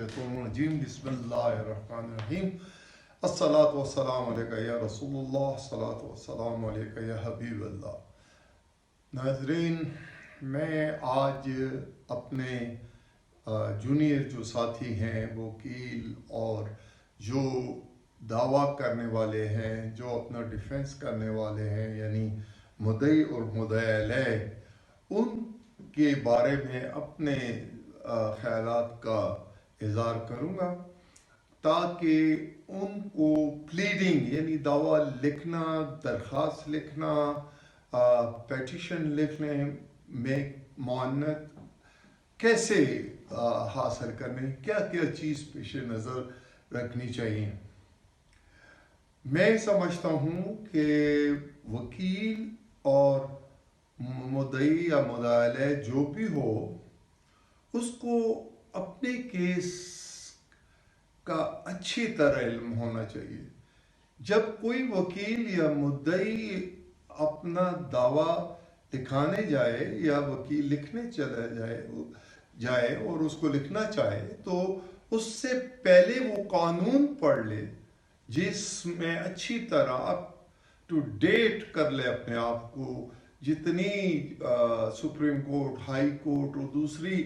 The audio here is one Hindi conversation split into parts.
मिनश्शैतानिर्रजीम बिस्मिल्लाहिर्रहमानिर्रहीम अस्सलातु वस्सलामु अलैका या रसूलुल्लाह अस्सलातु वस्सलामु अलैका या हबीबल्लाह। नाज़रीन, मैं आज अपने जूनियर जो साथी हैं, वकील और जो दावा करने वाले हैं, जो अपना डिफेंस करने वाले हैं, यानी मुद्दई और मुद्दई अलैह, उनके बारे में अपने ख्यालात का इज़हार करूँगा ताकि उनको प्लीडिंग यानी दावा लिखना, दरख्वास्त लिखना, पेटिशन लिखने में मानत कैसे हासिल करने, क्या क्या चीज़ पेश नज़र रखनी चाहिए। मैं समझता हूँ कि वकील और मुद्दई या मुद्दई अलैह जो भी हो, उसको अपने केस का अच्छी तरह इल्म होना चाहिए। जब कोई वकील या मुद्दई अपना दावा लिखाने जाए या वकील लिखने चला जाए और उसको लिखना चाहे, तो उससे पहले वो कानून पढ़ ले, जिसमें अच्छी तरह अप टू डेट कर ले अपने आप को। जितनी सुप्रीम कोर्ट, हाई कोर्ट और दूसरी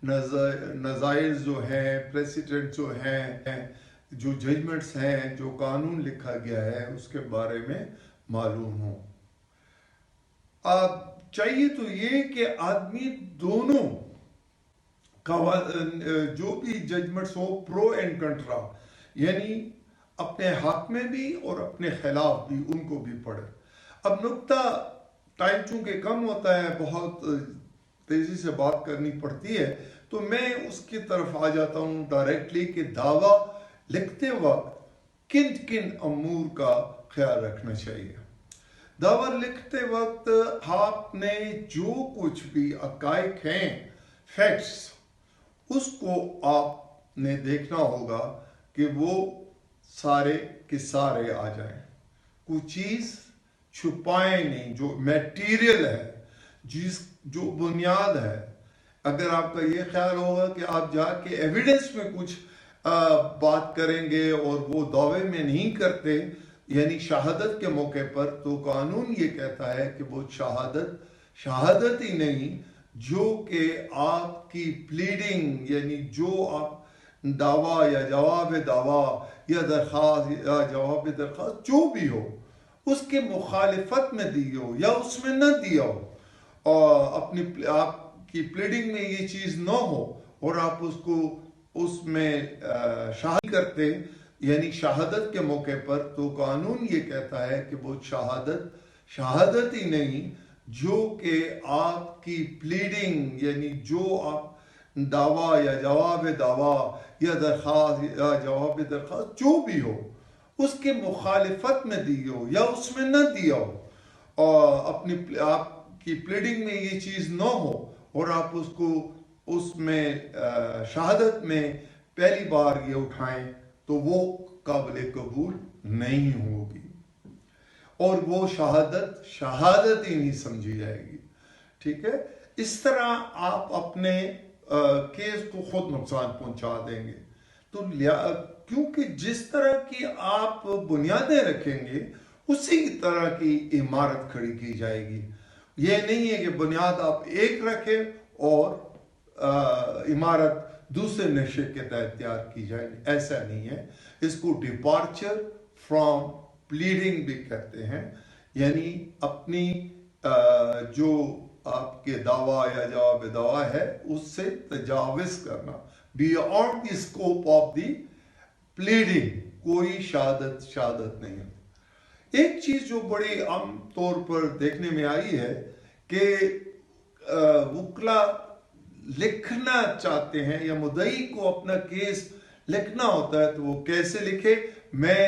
नज़ाइर जो हैं, प्रेसिडेंट जो हैं, जो जजमेंट्स हैं, जो कानून लिखा गया है, उसके बारे में मालूम हो। अब चाहिए तो ये कि आदमी दोनों जो भी जजमेंट्स हो, प्रो एंड कंट्रा, यानी अपने हक में भी और अपने खिलाफ भी, उनको भी पढ़े। अब नुक्ता टाइम चूंकि कम होता है, बहुत तेजी से बात करनी पड़ती है, तो मैं उसकी तरफ आ जाता हूँ डायरेक्टली कि दावा लिखते वक्त किन किन अमूर का ख्याल रखना चाहिए। दावा लिखते वक्त आपने जो कुछ भी हक़ाइक़ हैं, फैक्ट्स, उसको आपने देखना होगा कि वो सारे के सारे आ जाएं। कुछ चीज़ छुपाए नहीं, जो मटेरियल है, जो बुनियाद है। अगर आपका ये ख्याल होगा कि आप जाके एविडेंस में कुछ बात करेंगे और वो दावे में नहीं करते, यानी शहादत के मौके पर, तो कानून ये कहता है कि वो शहादत ही नहीं, जो कि आपकी प्लीडिंग यानी जो आप दावा या जवाब दावा या दरख्वास्त या जवाब दरख्वास्त जो भी हो, उसके मुखालिफत में दी हो या उसमें न दिया हो, और आपकी प्लीडिंग में ये चीज़ न हो और आप उसको उसमें शाहिद करते, यानी शहादत के मौके पर, तो कानून ये कहता है कि वो शहादत ही नहीं, जो कि आपकी प्लीडिंग यानी जो आप दावा या जवाब दावा या दरख्वास्त या जवाब दरख्वास्त जो भी हो, उसके मुखालिफत में दी हो या उसमें न दिया हो, और आपकी प्लीडिंग में ये चीज़ न हो और आप उसको उसमें शहादत में पहली बार ये उठाएं, तो वो काबिल कबूल नहीं होगी और वो शहादत ही नहीं समझी जाएगी। ठीक है, इस तरह आप अपने केस को खुद नुकसान पहुंचा देंगे। तो क्योंकि जिस तरह की आप बुनियादें रखेंगे, उसी तरह की इमारत खड़ी की जाएगी। ये नहीं है कि बुनियाद आप एक रखें और इमारत दूसरे नक्शे के तहत तैयार की जाएगी, ऐसा नहीं है। इसको डिपार्चर फ्रॉम प्लीडिंग भी कहते हैं, यानी अपनी जो आपके दावा या जवाब दावा है, उससे तजाविज करना, beyond the scope of the pleading, कोई शहादत नहीं है। एक चीज जो बड़ी आम तौर पर देखने में आई है कि वकला लिखना चाहते हैं या मुद्दई को अपना केस लिखना होता है, तो वो कैसे लिखे, मैं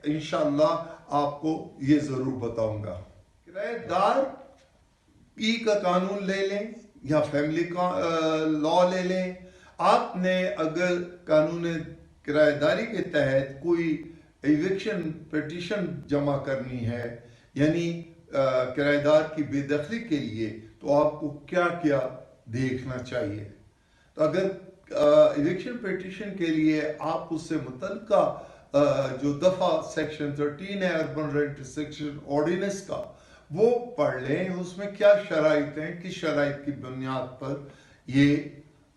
इंशाअल्लाह आपको ये जरूर बताऊंगा। किराएदार ई का कानून ले लें या फैमिली का लॉ ले लें। आपने अगर कानून किराएदारी के तहत कोई एविक्शन पिटीशन जमा करनी है, यानी किराएदार की बेदखली के लिए, तो आपको क्या क्या देखना चाहिए। तो अगर इलेक्शन पिटीशन के लिए आप उससे मुतल्लिका जो दफा सेक्शन 13 है अर्बन रेंट सेक्शन ऑर्डिनेंस का, वो पढ़ लें। उसमें क्या शराइत हैं, किस शराइत की बुनियाद पर ये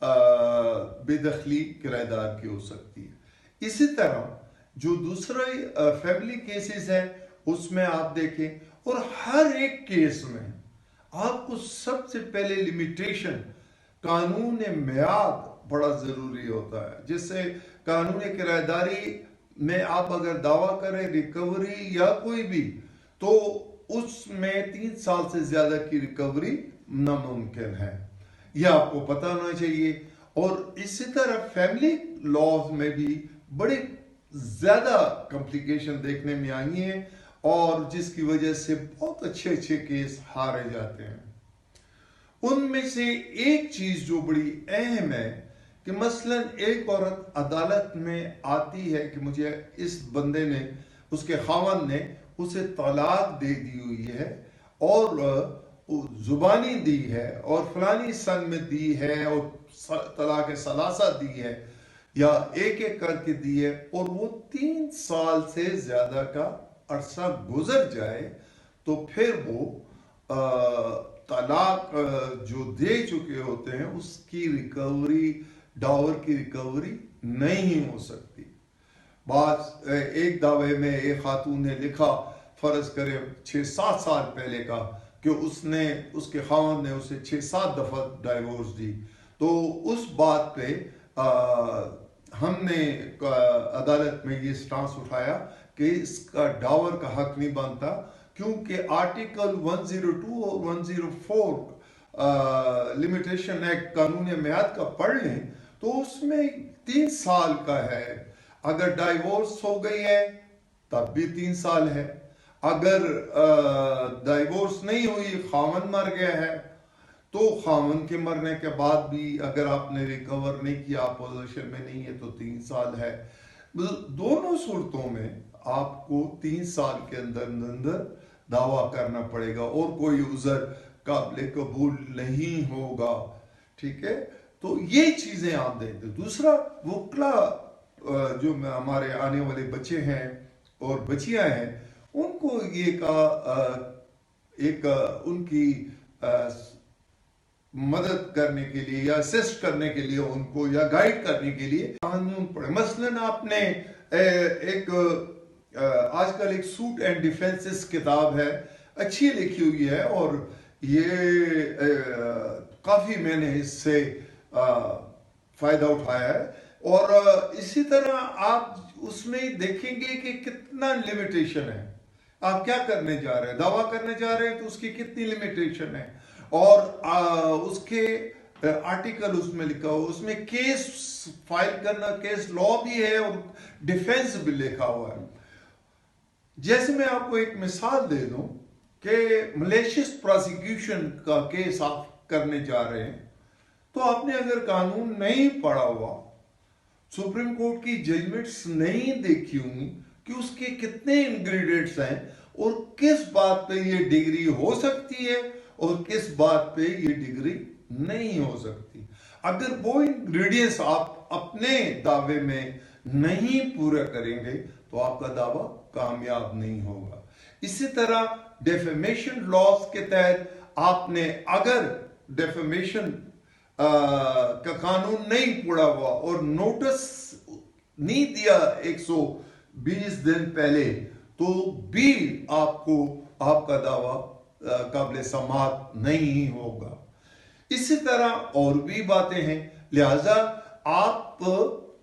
बेदखली किराएदार की हो सकती है। इसी तरह जो दूसरे फैमिली केसेस हैं उसमें आप देखें, और हर एक केस में आपको सबसे पहले लिमिटेशन कानून मियाद बड़ा जरूरी होता है। जिससे कानून किराएदारी में आप अगर दावा करें रिकवरी या कोई भी, तो उसमें 3 साल से ज्यादा की रिकवरी नामुमकिन है, यह आपको पता होना चाहिए। और इसी तरह फैमिली लॉज में भी बड़े ज्यादा कॉम्प्लिकेशन देखने में आई हैं, और जिसकी वजह से बहुत अच्छे अच्छे केस हारे जाते हैं। उनमें से एक चीज जो बड़ी अहम है कि मसलन एक औरत अदालत में आती है कि मुझे इस बंदे ने, उसके खावन ने उसे तलाक दे दी हुई है, और जुबानी दी है, और फलानी सन में दी है, और तलाक सलासा दी है, या एक एक करके दी है, और वो 3 साल से ज्यादा का अरसा गुजर जाए, तो फिर वो तलाक जो दे चुके होते हैं उसकी रिकवरी, डावर की रिकवरी नहीं हो सकती। बात एक दावे में एक खातून ने लिखा, फर्ज करे 6-7 साल पहले का, कि उसने, उसके खावंद ने उसे 6-7 दफा डाइवोर्स दी। तो उस बात पे हमने अदालत में ये स्टांस उठाया कि इसका डावर का हक नहीं बनता, क्योंकि आर्टिकल 102 और 104 लिमिटेशन एक्ट कानून मियाद का पढ़ लें तो उसमें 3 साल का है। अगर डाइवोर्स हो गई है तब भी 3 साल है। अगर डाइवोर्स नहीं हुई, खामन मर गया है, तो खामन के मरने के बाद भी अगर आपने रिकवर नहीं किया, पोजीशन में नहीं है, तो 3 साल है। दोनों सूरतों में आपको 3 साल के अंदर अंदर दावा करना पड़ेगा, और कोई उज़र काबिल कबूल नहीं होगा। ठीक है, तो ये चीजें आप देते। दूसरा, वकला जो हमारे आने वाले बच्चे हैं और बच्चियां हैं, उनको ये एक उनकी मदद करने के लिए या असिस्ट करने के लिए, उनको या गाइड करने के लिए कानून पढ़े। मसलन आपने एक आजकल एक सूट एंड डिफेंसेस किताब है, अच्छी लिखी हुई है, और ये काफी मैंने इससे फायदा उठाया है। और इसी तरह आप उसमें देखेंगे कि कितना लिमिटेशन है। आप क्या करने जा रहे हैं, दावा करने जा रहे हैं, तो उसकी कितनी लिमिटेशन है, और उसके आर्टिकल उसमें लिखा हुआ, उसमें केस फाइल करना, केस लॉ भी है और डिफेंस भी लिखा हुआ है। जैसे मैं आपको एक मिसाल दे दूं कि मलेशियस प्रोसिक्यूशन का केस आप करने जा रहे हैं, तो आपने अगर कानून नहीं पढ़ा हुआ, सुप्रीम कोर्ट की जजमेंट्स नहीं देखी होंगी कि उसके कितने इंग्रेडिएंट्स हैं, और किस बात पे ये डिग्री हो सकती है और किस बात पे ये डिग्री नहीं हो सकती। अगर वो इंग्रेडिएंट्स आप अपने दावे में नहीं पूरा करेंगे तो आपका दावा कामयाब नहीं होगा। इसी तरह डेफेमेशन लॉज के तहत आपने अगर डेफेमेशन का कानून नहीं पढ़ा हुआ और नोटिस नहीं दिया 120 दिन पहले, तो भी आपको आपका दावा काबिल समात नहीं होगा। इसी तरह और भी बातें हैं, लिहाजा आप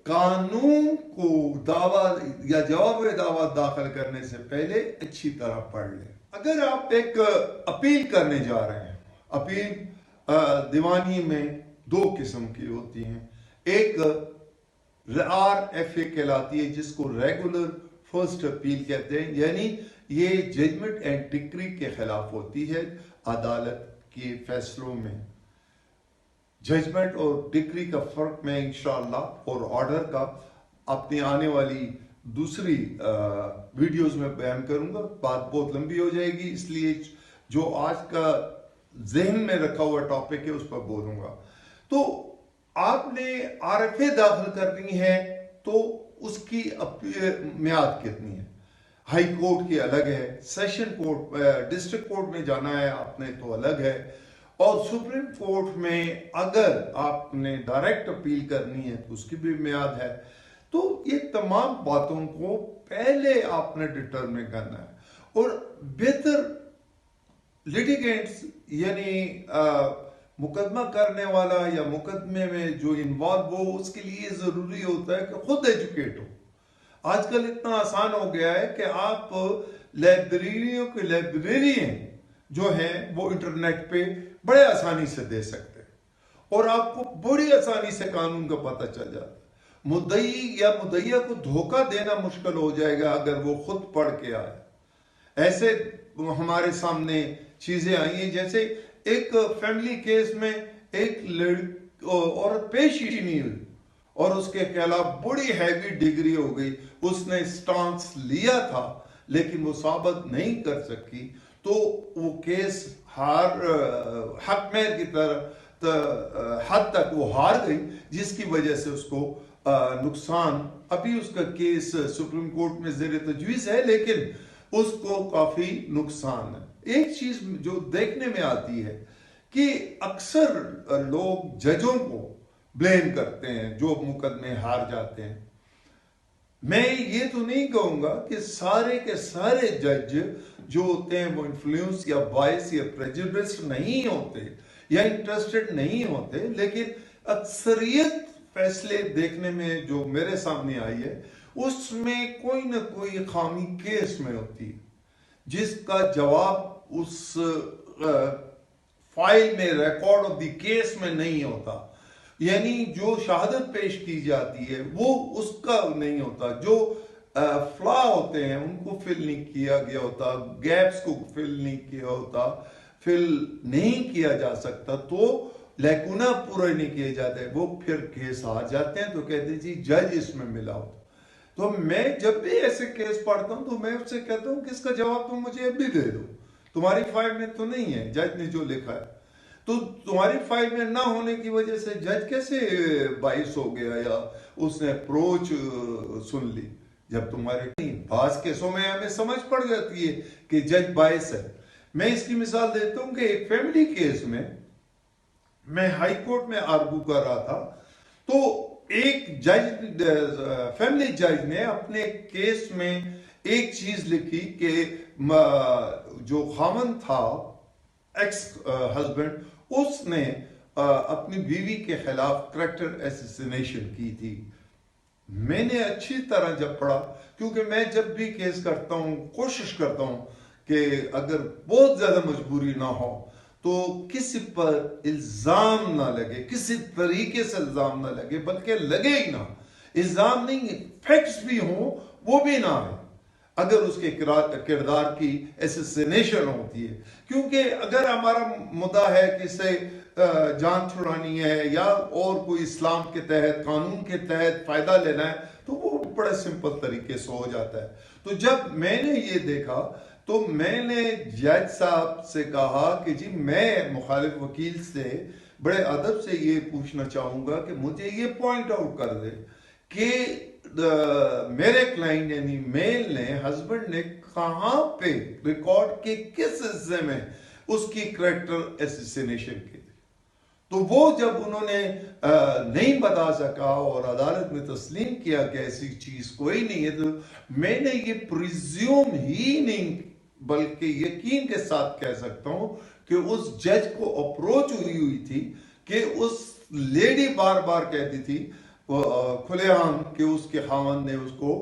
कानून को दावा या जवाब दावा दाखिल करने से पहले अच्छी तरह पढ़ लें। अगर आप एक अपील करने जा रहे हैं, अपील दीवानी में 2 किस्म की होती हैं। एक RFA कहलाती है, जिसको रेगुलर फर्स्ट अपील कहते हैं, यानी ये जजमेंट एंड डिक्री के खिलाफ होती है। अदालत के फैसलों में जजमेंट और डिक्री का फर्क मैं इंशाअल्लाह और ऑर्डर का अपनी आने वाली दूसरी वीडियोस में बयान करूंगा। बात बहुत लंबी हो जाएगी, इसलिए जो आज का जहन में रखा हुआ टॉपिक है उस पर बोलूंगा। तो आपने आरएफए दाखिल करनी है तो उसकी मियाद कितनी है? हाई कोर्ट की अलग है, सेशन कोर्ट डिस्ट्रिक्ट कोर्ट में जाना है आपने तो अलग है, और सुप्रीम कोर्ट में अगर आपने डायरेक्ट अपील करनी है तो उसकी भी मियाद है। तो ये तमाम बातों को पहले आपने डिटरमिन करना है। और बेहतर लिटिगेंट्स यानी मुकदमा करने वाला या मुकदमे में जो इन्वॉल्व हो, उसके लिए जरूरी होता है कि खुद एजुकेट हो। आजकल इतना आसान हो गया है कि आप लाइब्रेरियों के लाइब्रेरियन जो हैं वो इंटरनेट पे बड़े आसानी से दे सकते हैं और आपको बड़ी आसानी से कानून का पता चल जाता है। मुद्दई या मुद्दइया को धोखा देना मुश्किल हो जाएगा अगर वो खुद पढ़ के आए। ऐसे हमारे सामने चीजें आई हैं, जैसे एक फैमिली केस में एक औरत पेश ही नहीं हुई और उसके खिलाफ बड़ी हैवी डिग्री हो गई। उसने स्टांस लिया था लेकिन वो साबित नहीं कर सकी, तो वो केस हकमेर की तरह हद तक वो हार गई, जिसकी वजह से उसको नुकसान। अभी उसका केस सुप्रीम कोर्ट में ज़ेर तजवीज़ है लेकिन उसको काफी नुकसान है। एक चीज जो देखने में आती है कि अक्सर लोग जजों को ब्लेम करते हैं जो मुकदमे हार जाते हैं। मैं ये तो नहीं कहूंगा कि सारे के सारे जज जो होते हैं वो इन्फ्लुएंस या बायस या प्रेजुडिस नहीं होते या इंटरेस्टेड नहीं होते, लेकिन अक्सरियत फैसले देखने में जो मेरे सामने आई है उसमें कोई ना कोई खामी केस में होती है जिसका जवाब उस फाइल में, रिकॉर्ड ऑफ द केस में नहीं होता। यानी जो शहादत पेश की जाती है वो उसका नहीं होता, जो फ्लॉ होते हैं उनको फिल नहीं किया गया होता, गैप्स को फिल नहीं किया होता, फिल नहीं किया जा सकता, तो लैकुना पूरे नहीं किए जाते, वो फिर केस हार जाते हैं। तो कहते हैं जी जज इसमें मिला होता। तो मैं जब भी ऐसे केस पढ़ता हूं तो मैं उससे कहता हूं कि इसका जवाब तुम मुझे अभी दे दो, तुम्हारी फाइल में तो नहीं है, जज ने जो लिखा है। तो तुम्हारी फाइल में ना होने की वजह से जज कैसे बाइस हो गया या उसने अप्रोच सुन ली, जब तुम्हारे नहीं। बास केसों में हमें समझ पड़ जाती है कि जज बाइस है। मैं इसकी मिसाल देता हूं कि एक फैमिली केस में मैं हाई कोर्ट में आर्गू कर रहा था, तो एक जज, फैमिली जज ने अपने केस में एक चीज लिखी कि जो खामन था, एक्स हस्बैंड, उसने अपनी बीवी के खिलाफ कैरेक्टर असैसिनेशन की थी। मैंने अच्छी तरह जब पढ़ा, क्योंकि मैं जब भी केस करता हूं कोशिश करता हूं कि अगर बहुत ज्यादा मजबूरी ना हो तो किसी पर इल्जाम ना लगे, किसी तरीके से इल्जाम ना लगे, बल्कि लगे ही ना, इल्जाम नहीं, फैक्ट्स भी हो वो भी ना आए अगर उसके किरदार की एसेसिनेशन होती है। क्योंकि अगर हमारा मुद्दा है कि से जान छुड़ानी है या और कोई इस्लाम के तहत, कानून के तहत फायदा लेना है, तो वो बड़े सिंपल तरीके से हो जाता है। तो जब मैंने ये देखा तो मैंने जज साहब से कहा कि जी मैं मुखालिफ वकील से बड़े अदब से ये पूछना चाहूंगा कि मुझे ये पॉइंट आउट कर दे कि मेरे क्लाइंट यानी मेल ने, हस्बैंड ने कहां पे रिकॉर्ड के किस हिस्से में उसकी कैरेक्टर असैसिनेशन की। तो वो जब उन्होंने नहीं बता सका और अदालत में तस्लीम किया कि ऐसी चीज कोई नहीं है, तो मैंने ये प्रिज्यूम ही नहीं बल्कि यकीन के साथ कह सकता हूं कि उस जज को अप्रोच हुई थी कि उस लेडी बार बार कहती थी खुलेआम कि उसके खामन ने उसको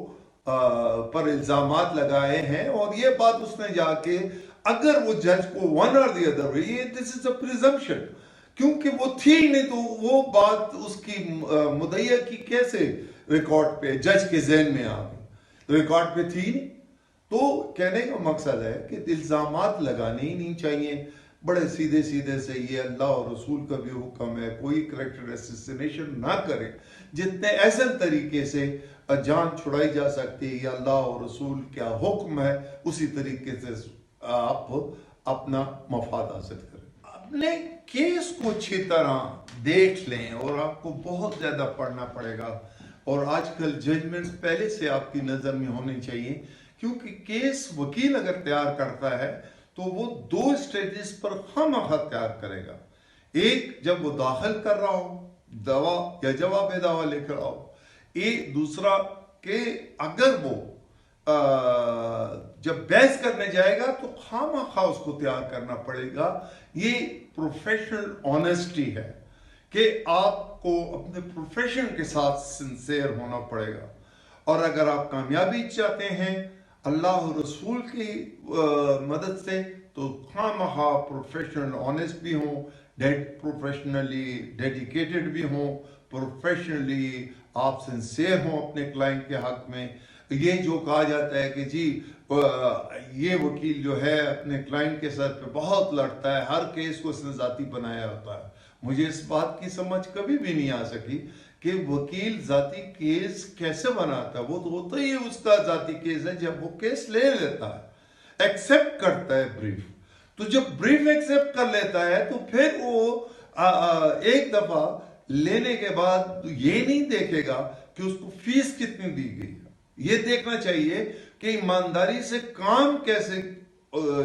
पर इल्जामात लगाए हैं, और ये बात उसने जाके अगर वो जज को वन और द अदर, ये दिस इज अ प्रिजम्पशन, क्योंकि वो थी नहीं तो वो बात उसकी मुद्दइया की कैसे रिकॉर्ड पे जज के ज़हन में आ गई, रिकॉर्ड पे थी नहीं। तो कहने का मकसद है कि इल्जामात लगाने ही नहीं चाहिए, बड़े सीधे सीधे से, ये अल्लाह और रसूल का भी हुक्म है, कोई कैरेक्टर असैसिनेशन ना करे, जितने ऐसे तरीके से जान छुड़ाई जा सकती है, या अल्लाह और रसूल क्या हुक्म है उसी तरीके से आप अपना मफाद हासिल करें। अपने केस को अच्छी तरह देख लें और आपको बहुत ज़्यादा पढ़ना पड़ेगा। और आजकल जजमेंट्स पहले से आपकी नज़र में होनी चाहिए, क्योंकि केस वकील अगर तैयार करता है तो वो 2 स्टेजेस पर खामखा तैयार करेगा। एक, जब वो दाखिल कर रहा हो दवा या जवाब दावा लेकर आओ। एक दूसरा कि अगर वो जब बहस करने जाएगा तो खामखा उसको तैयार करना पड़ेगा। ये प्रोफेशनल ऑनेस्टी है कि आपको अपने प्रोफेशन के साथ सिंसियर होना पड़ेगा। और अगर आप कामयाबी चाहते हैं अल्लाह और रसूल की मदद से, तो खामखा प्रोफेशनल ऑनेस्ट भी हों, प्रोफेशनली डेडिकेटेड भी हों, प्रोफेशनली आप सिंसियर हों अपने क्लाइंट के हक में। ये जो कहा जाता है कि जी ये वकील जो है अपने क्लाइंट के साथ पे बहुत लड़ता है, हर केस को उसने जाती बनाया होता है, मुझे इस बात की समझ कभी भी नहीं आ सकी कि वकील जाती केस कैसे बनाता है। वो तो होता ही उसका जाती केस है जब वो केस ले लेता है, एक्सेप्ट करता है ब्रीफ। तो जब ब्रीफ एक्सेप्ट कर लेता है तो फिर वो एक दफा लेने के बाद तो ये नहीं देखेगा कि उसको फीस कितनी दी गई, ये देखना चाहिए कि ईमानदारी से काम कैसे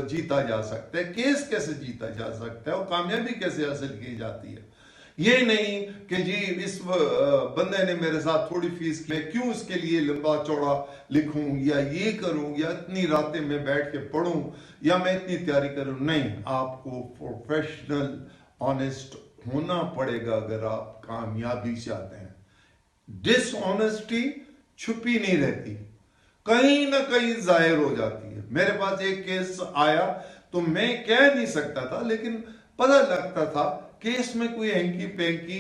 जीता जा सकता है, केस कैसे जीता जा सकता है और कामयाबी कैसे हासिल की जाती है। ये नहीं कि जी इस बंदे ने मेरे साथ थोड़ी फीस की, क्यों इसके लिए लंबा चौड़ा लिखूं या ये करूं या इतनी रातें में बैठ के पढ़ूं या मैं इतनी तैयारी करूं। नहीं, आपको प्रोफेशनल ऑनेस्ट होना पड़ेगा अगर आप कामयाबी चाहते हैं। डिसऑनेस्टी छुपी नहीं रहती, कहीं ना कहीं जाहिर हो जाती है। मेरे पास एक केस आया तो मैं कह नहीं सकता था, लेकिन पता लगता था कि इसमें कोई हैंकी पैंकी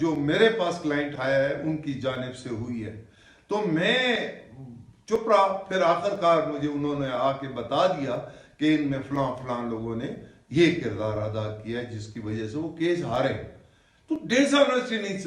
जो मेरे पास क्लाइंट आया है उनकी जानिब से हुई है। तो मैं चुप रहा, फिर आखिरकार मुझे उन्होंने आके बता दिया कि इनमें फलां फलां लोगों ने ये किरदार अदा किया है जिसकी वजह से वो केस हारे। तो डिसऑनेस्टी नहीं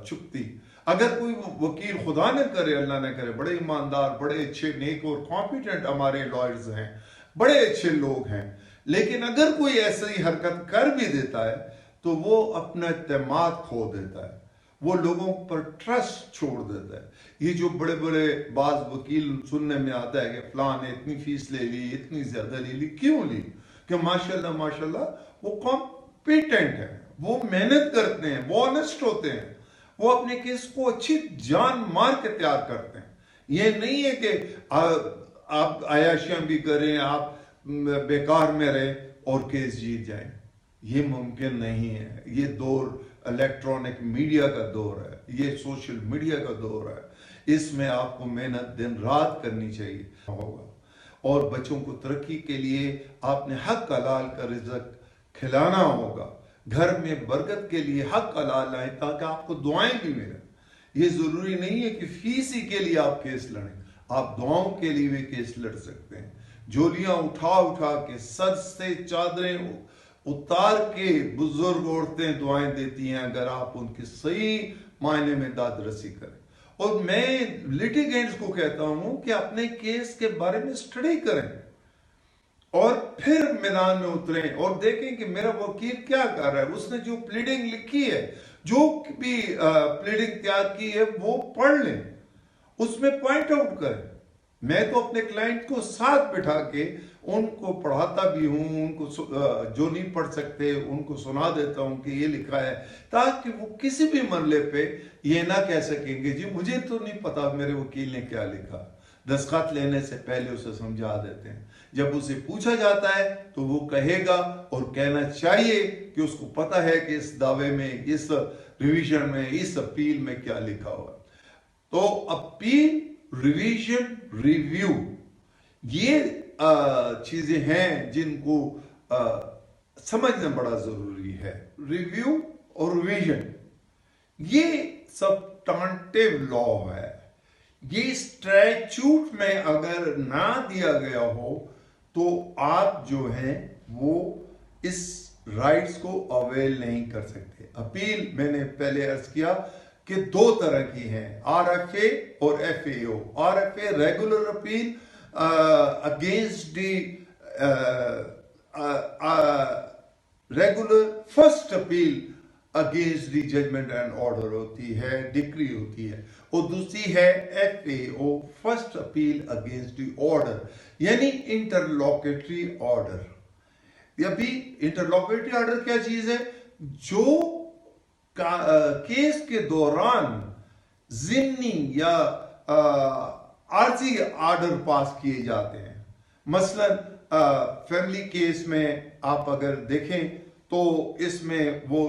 छुपती। अगर कोई वकील, खुदा न करे अल्लाह न करे, बड़े ईमानदार, बड़े अच्छे, नेक और कॉम्पिटेंट हमारे लॉयर्स हैं, बड़े अच्छे लोग हैं, लेकिन अगर कोई ऐसी हरकत कर भी देता है तो वो अपना एतमाद खो देता है, वो लोगों पर ट्रस्ट छोड़ देता है। ये जो बड़े बड़े बाज वकील सुनने में आता है कि फलां ने इतनी फीस ले ली, इतनी ज्यादा ले ली, क्यों ली? कि माशाल्लाह माशाल्लाह वो कॉम्पिटेंट है, वो मेहनत करते हैं, वो ऑनेस्ट होते हैं, वो अपने केस को अच्छी जान मार के तैयार करते हैं। ये नहीं है कि आप आयाशियां भी करें, आप बेकार में रहे और केस जीत जाएं, ये मुमकिन नहीं है। ये दौर इलेक्ट्रॉनिक मीडिया का दौर है, ये सोशल मीडिया का दौर है, इसमें आपको मेहनत दिन रात करनी चाहिए होगा। और बच्चों को तरक्की के लिए आपने हक हलाल का रिज़्क खिलाना होगा, घर में बरकत के लिए हक हलाल लाएं ताकि आपको दुआएं भी मिलें। ये जरूरी नहीं है कि फीस ही के लिए आप केस लड़ें, आप दुआओं के लिए भी केस लड़ सकते हैं। जोलियां उठा उठा के, सर से चादरें उतार के बुजुर्ग औरतें दुआएं देती हैं अगर आप उनके सही मायने में दादरसी करें। और मैं लिटिगेंट्स को कहता हूं कि अपने केस के बारे में स्टडी करें और फिर मैदान में उतरें और देखें कि मेरा वकील क्या कर रहा है। उसने जो प्लीडिंग लिखी है, जो भी प्लीडिंग तैयार की है, वो पढ़ लें, उसमें पॉइंट आउट करें। मैं तो अपने क्लाइंट को साथ बिठा के उनको पढ़ाता भी हूं, उनको जो नहीं पढ़ सकते उनको सुना देता हूं कि ये लिखा है, ताकि वो किसी भी मरले पे ये ना कह सकेंगे जी मुझे तो नहीं पता मेरे वकील ने क्या लिखा। दस्तखत लेने से पहले उसे समझा देते हैं, जब उसे पूछा जाता है तो वो कहेगा, और कहना चाहिए कि उसको पता है कि इस दावे में, इस रिवीजन में, इस अपील में क्या लिखा हुआ। तो अपील, रिवीजन, रिव्यू, ये चीजें हैं जिनको समझना बड़ा जरूरी है। रिव्यू और रिवीजन ये सब्सटेंटिव लॉ है, ये स्टैट्यूट में अगर ना दिया गया हो तो आप जो हैं वो इस राइट्स को अवेल नहीं कर सकते। अपील मैंने पहले अर्ज किया कि 2 तरह की हैं, RFA और FAO। RFA regular appeal against the regular first appeal against the judgment and order होती है, डिक्री होती है, और दूसरी है FAO first appeal against the order, यानी इंटरलोकेटरी ऑर्डर। अभी इंटरलोकेटरी ऑर्डर क्या चीज है? जो केस के दौरान जिम्नी या आर्जी ऑर्डर पास किए जाते हैं। मसलन फैमिली केस में आप अगर देखें तो इसमें वो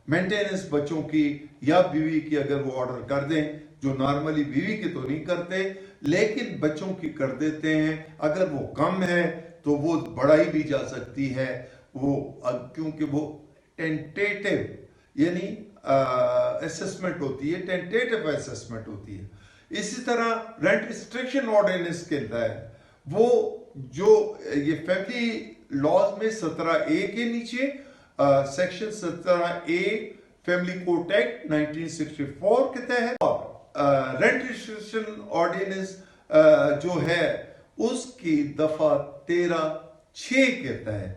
मेंटेनेंस बच्चों की या बीवी की अगर वो ऑर्डर कर दें, जो नॉर्मली बीवी की तो नहीं करते लेकिन बच्चों की कर देते हैं, अगर वो कम है तो वो बढ़ाई भी जा सकती है, वो क्योंकि वो टेंटेटिव यानी असेसमेंट होती है, टेंटेटिव असेसमेंट होती है। इसी तरह रेंट रिस्ट्रिक्शन ऑर्डिनेंस के तहत वो जो ये फैमिली लॉज में 17A के नीचे section 17A family code act 1964 के तहत और रेंट रिस्ट्रिक्शन ऑर्डिनेंस जो है उसकी दफा 13(6) के तहत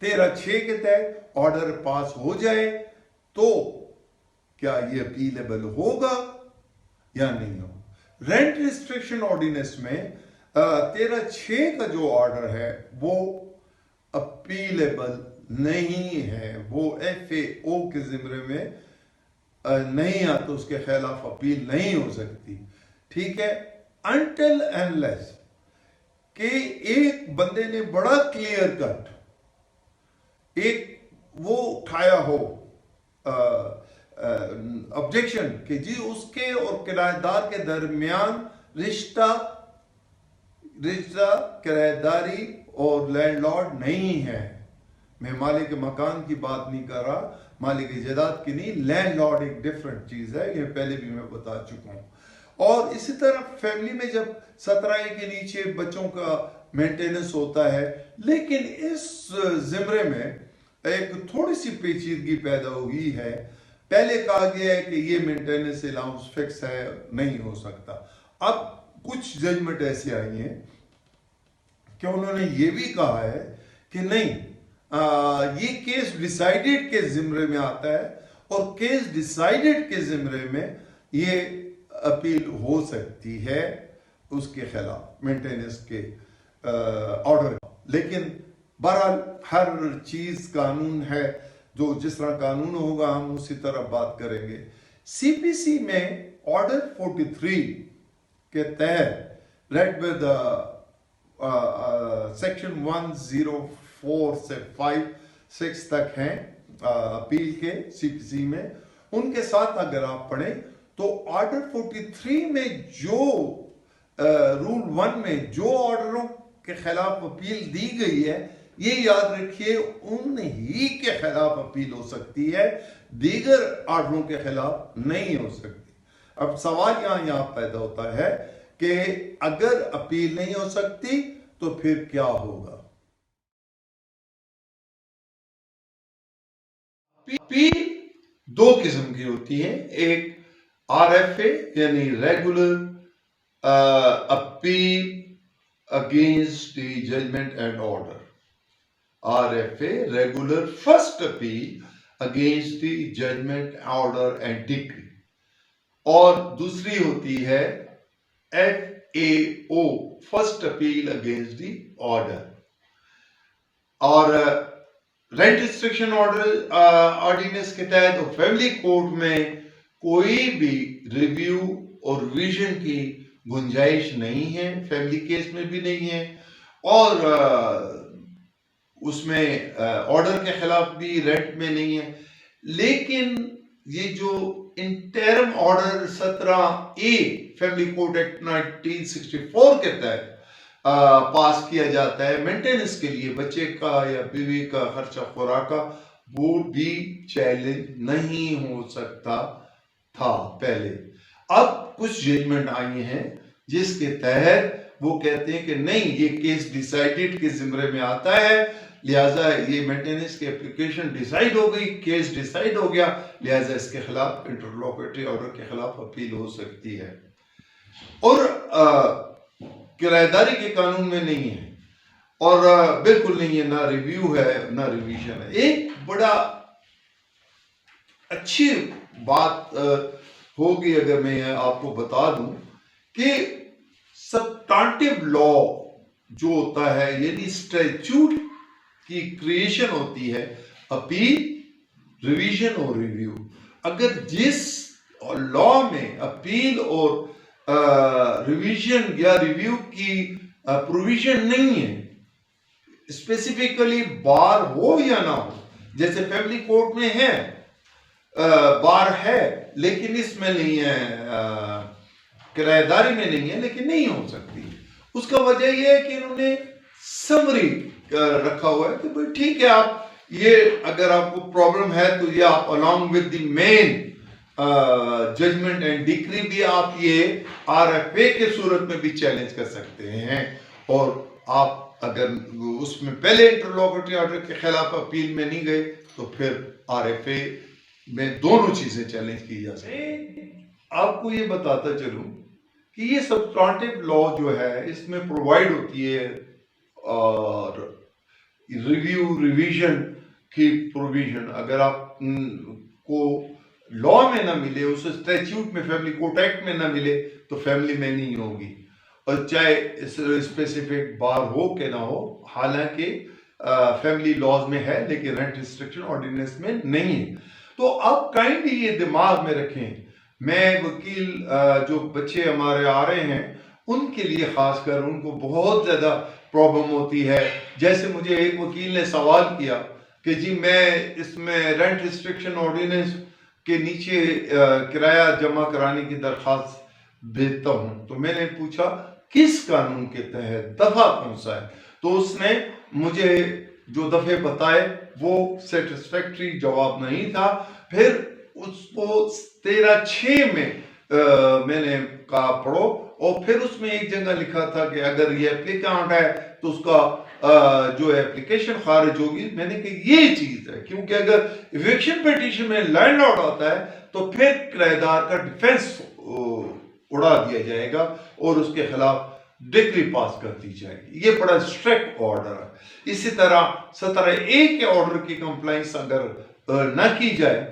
13(6) के तहत ऑर्डर पास हो जाए तो क्या ये अपीलेबल होगा या नहीं होगा। रेंट रिस्ट्रिक्शन ऑर्डिनेंस में 13(6) का जो ऑर्डर है वो अपीलेबल नहीं है, वो FAO के जिम्मे में नहीं आता, उसके खिलाफ अपील नहीं हो सकती। ठीक है, अनटिल अनलेस कि एक बंदे ने बड़ा क्लियर कट एक वो उठाया हो ऑब्जेक्शन कि जी उसके और किराएदार के दरमियान रिश्ता किराएदारी और लैंडलॉर्ड नहीं है। मैं मालिक मकान की बात नहीं कर रहा, मालिक जायदाद की नहीं, लैंडलॉर्ड एक डिफरेंट चीज है, ये पहले भी मैं बता चुका हूं। और इसी तरह फैमिली में जब 17A के नीचे बच्चों का मेंटेनेंस होता है, लेकिन इस जिम्रे में एक थोड़ी सी पेचीदगी पैदा हुई है। पहले कहा गया है कि ये मेंटेनेंस अलाउंस फिक्स है, नहीं हो सकता। अब कुछ जजमेंट ऐसी आई हैं कि उन्होंने ये भी कहा है कि नहीं, ये केस डिसाइडेड के जिम्रे में आता है और केस डिसाइडेड के जिम्रे में ये अपील हो सकती है उसके खिलाफ मेंटेनेंस के ऑर्डर। लेकिन बहरहाल हर चीज कानून है, जो जिस तरह कानून होगा हम उसी तरह बात करेंगे। CPC में ऑर्डर 43 के तहत रेड विद सेक्शन 104 से 5-6 तक हैं अपील के CPC में। उनके साथ अगर आप पढ़ें तो ऑर्डर 43 में जो रूल 1 में जो ऑर्डरों के खिलाफ अपील दी गई है, ये याद रखिए उन ही के खिलाफ अपील हो सकती है, दीगर ऑर्डरों के खिलाफ नहीं हो सकती। अब सवाल यहां पैदा होता है कि अगर अपील नहीं हो सकती तो फिर क्या होगा। अपील दो किस्म की होती है, एक RFA यानी regular appeal against the judgment and order, RFA regular first appeal against the judgment order and decree, और दूसरी होती है FAO first appeal against the order. और रेंट रिस्ट्रिक्शन ऑर्डर ऑर्डिनेंस के तहत और फैमिली कोर्ट में कोई भी रिव्यू और रिवीजन की गुंजाइश नहीं है, फैमिली केस में भी नहीं है, और उसमें ऑर्डर के खिलाफ भी रेंट में नहीं है। लेकिन ये जो interim order 17A family code act 1964 के तहत पास किया जाता है मेंटेनेंस के लिए, बच्चे का या बीवी का खर्चा खुराक का, वो भी चैलेंज नहीं हो सकता था पहले। अब कुछ जजमेंट आई हैं जिसके तहत वो कहते हैं कि नहीं, ये केस डिसाइडेड के जिम्मे में आता है, लिहाजा ये मेंटेनेंस की एप्लीकेशन डिसाइड हो गई, केस डिसाइड हो गया, लिहाजा इसके खिलाफ इंटरलोकेटरी ऑर्डर के खिलाफ अपील हो सकती है। और किराएदारी के कानून में नहीं है। और बिल्कुल नहीं है, ना रिव्यू है ना रिवीजन है। एक बड़ा अच्छी बात होगी अगर मैं आपको बता दूं कि सब्सटेंटिव लॉ जो होता है, यानी स्टैट्यूट की क्रिएशन होती है अपील, रिवीजन और रिव्यू। अगर जिस लॉ में अपील और रिवीजन या रिव्यू की प्रोविजन नहीं है, स्पेसिफिकली बार हो या ना हो, जैसे फैमिली कोर्ट में है बार है लेकिन इसमें नहीं है, किराएदारी में नहीं है लेकिन नहीं हो सकती, उसका वजह यह है कि इन्होंने समरी रखा हुआ है कि भाई ठीक है, आप ये अगर आपको प्रॉब्लम है तो ये आप along with the main judgment and decree भी आप ये आरएफए के सूरत में भी चैलेंज कर सकते हैं। और आप अगर उसमें पहले इंटरलॉकुटरी ऑर्डर के खिलाफ अपील में नहीं गए तो फिर आरएफए में दोनों चीजें चैलेंज की जा सकती। आपको ये बताता चलूं कि ये सब्सटेंटिव लॉ जो है इसमें प्रोवाइड होती है और रिव्यू रिवीजन की प्रोविजन अगर आप को लॉ में ना मिले, उस स्टैट्यूट में, फैमिली कोर्ट एक्ट में ना मिले तो फैमिली में नहीं होगी, और चाहे स्पेसिफिक बार हो के ना हो। हालांकि फैमिली लॉज में है लेकिन रेंट रिस्ट्रिक्शन ऑर्डिनेंस में नहीं है। तो आप काइंडली ये दिमाग में रखें, मैं वकील जो बच्चे हमारे आ रहे हैं उनके लिए खासकर उनको बहुत ज्यादा प्रॉब्लम होती है। जैसे मुझे एक वकील ने सवाल किया कि जी मैं इसमें रेंट रिस्ट्रिक्शन ऑर्डिनेंस के नीचे किराया जमा कराने की दरख्वास्त भेजता हूं, तो मैंने पूछा किस कानून के तहत, दफा कौन सा है, तो उसने मुझे जो दफे बताए वो सेटिस्फैक्ट्री जवाब नहीं था। फिर उसको 13(6) में मैंने कहा पढ़ो, और फिर उसमें एक जगह लिखा था कि अगर ये एप्लीकेंट है तो उसका जो एप्लीकेशन खारिज होगी। मैंने कहा ये चीज है, क्योंकि अगर इविक्शन पिटीशन में लैंडलॉर्ड आता है तो फिर किराएदार का डिफेंस उड़ा दिया जाएगा और उसके खिलाफ डिक्री पास कर दी जाएगी। ये बड़ा स्ट्रिक्ट ऑर्डर है। इसी तरह 17(a) के ऑर्डर की कंप्लाइंस अगर न की जाए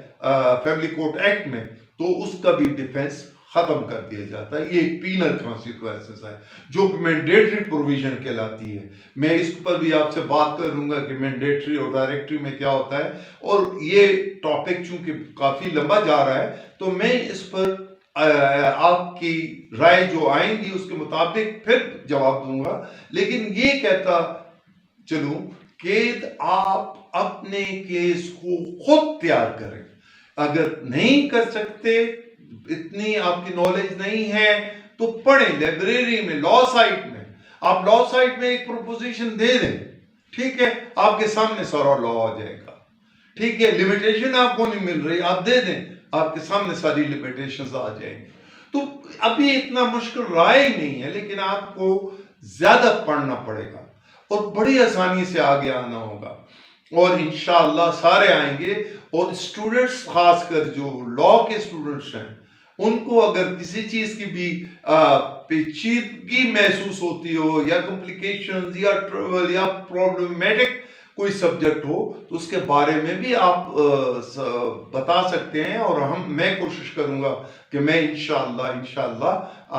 फैमिली कोर्ट एक्ट में तो उसका भी डिफेंस खत्म कर दिया जाता है। ये एक पीनल कॉन्सिक्वेंसेस है जो मैंडेटरी प्रोविजन कहलाती है। मैं इस पर भी आपसे बात करूंगा कि मैंडेटरी और डायरेक्टरी में क्या होता है, और ये टॉपिक चूंकि काफी लंबा जा रहा है तो मैं इस पर आपकी राय जो आएंगी उसके मुताबिक फिर जवाब दूंगा। लेकिन ये कहता चलूं कि आप अपने केस को खुद तैयार करें। अगर नहीं कर सकते, इतनी आपकी नॉलेज नहीं है, तो पढ़ें लाइब्रेरी में, लॉ साइट में। आप लॉ साइट में एक प्रोपोजिशन दे दें, ठीक है, आपके सामने सारा लॉ आ जाएगा। ठीक है, लिमिटेशन आपको नहीं मिल रही, आप दे दें, आपके सामने सारी लिमिटेशंस आ जाएंगी। तो अभी इतना मुश्किल राय नहीं है, लेकिन आपको ज्यादा पढ़ना पड़ेगा और बड़ी आसानी से आगे आना होगा, और इंशाअल्लाह सारे आएंगे। और स्टूडेंट्स, खासकर जो लॉ के स्टूडेंट्स हैं, उनको अगर किसी चीज की भी पेचीदगी महसूस होती हो या कॉम्प्लिकेशंस या ट्रबल या प्रॉब्लमेटिक कोई सब्जेक्ट हो तो उसके बारे में भी आप बता सकते हैं, और मैं कोशिश करूंगा कि मैं इंशाअल्लाह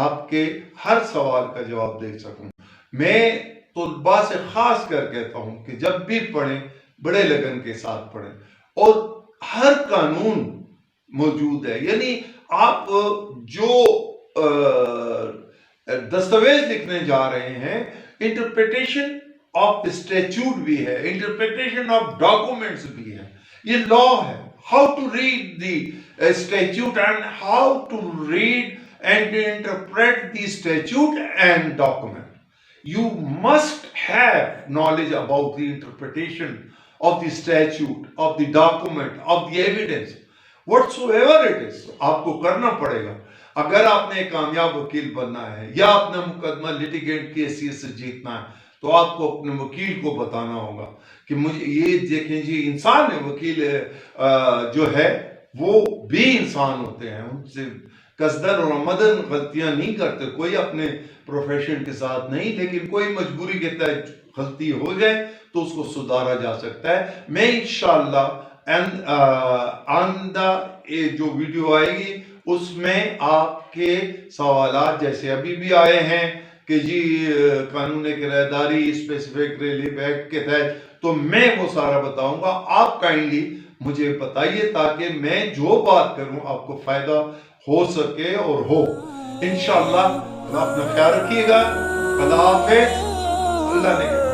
आपके हर सवाल का जवाब दे सकूं। मैं तुलबा से खास कर कहता हूं कि जब भी पढ़ें बड़े लगन के साथ पढ़ें, और हर कानून मौजूद है, यानी आप जो दस्तावेज लिखने जा रहे हैं, इंटरप्रिटेशन ऑफ स्टैट्यूट भी है, इंटरप्रिटेशन ऑफ डॉक्यूमेंट्स भी है, ये लॉ है। How to read the statute and how to read and interpret the statute and document. You must have knowledge about the interpretation of the statute, of the document, of the evidence, whatsoever it is, आपको करना पड़ेगा। अगर आपने कामयाब वकील बनना है या अपना मुकदमा लिटिगेंट की हैसियत से जीतना है, तो आपको अपने वकील को बताना होगा कि मुझे ये देखें जी, इंसान है, वकील जो है वो भी इंसान होते हैं, उनसे कसदन और आमदन गलतियां नहीं करते, कोई अपने प्रोफेशन के साथ नहीं, लेकिन कोई मजबूरी के तहत गलती हो जाए तो उसको सुधारा जा सकता है। मैं इंशाअल्लाह आंदा ये जो वीडियो आएगी उसमें आपके सवालात जैसे अभी भी आए हैं कि जी कानून किराएदारी स्पेसिफिक रिलीफ एक्ट के तहत, तो मैं वो सारा बताऊंगा। आप काइंडली मुझे बताइए ताकि मैं जो बात करूं आपको फायदा हो सके और हो इंशाअल्लाह। अपना ख्याल रखिएगा। अल्लाह हाफिज। अल्लाह ने